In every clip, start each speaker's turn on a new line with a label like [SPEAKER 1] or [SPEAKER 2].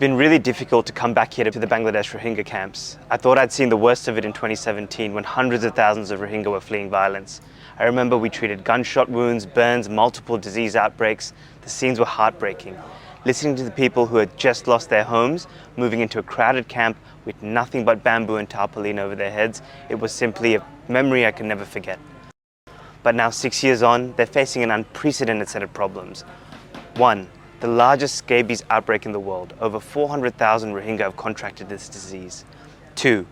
[SPEAKER 1] been really difficult to come back here to the Bangladesh Rohingya camps. I thought I'd seen the worst of it in 2017 when hundreds of thousands of Rohingya were fleeing violence. I remember we treated gunshot wounds, burns, multiple disease outbreaks. The scenes were heartbreaking. Listening to the people who had just lost their homes, moving into a crowded camp with nothing but bamboo and tarpaulin over their heads, it was simply a memory I can never forget. But now 6 years on, they're facing an unprecedented set of problems. 1. The largest scabies outbreak in the world. Over 400,000 Rohingya have contracted this disease. 2.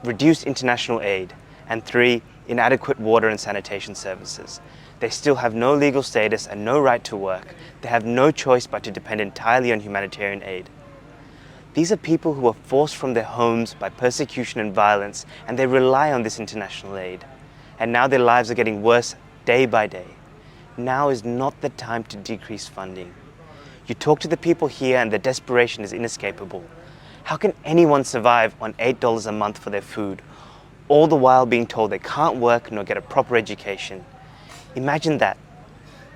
[SPEAKER 1] Reduced international aid. And 3. Inadequate water and sanitation services. They still have no legal status and no right to work. They have no choice but to depend entirely on humanitarian aid. These are people who are forced from their homes by persecution and violence, and they rely on this international aid. And now their lives are getting worse day by day. Now is not the time to decrease funding. You talk to the people here and the desperation is inescapable. How can anyone survive on $8 a month for their food, all the while being told they can't work nor get a proper education? Imagine that.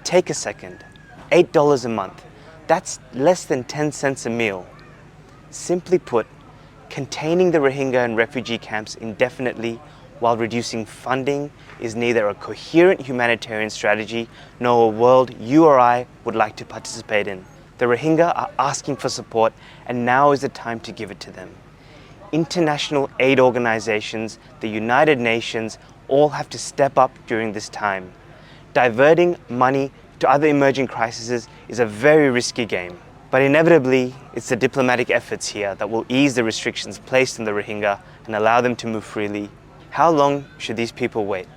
[SPEAKER 1] Take a second. $8 a month. That's less than 10 cents a meal. Simply put, containing the Rohingya and refugee camps indefinitely while reducing funding is neither a coherent humanitarian strategy nor a world you or I would like to participate in. The Rohingya are asking for support, and now is the time to give it to them. International aid organizations, the United Nations, all have to step up during this time. Diverting money to other emerging crises is a very risky game. But inevitably, it's the diplomatic efforts here that will ease the restrictions placed on the Rohingya and allow them to move freely. How long should these people wait?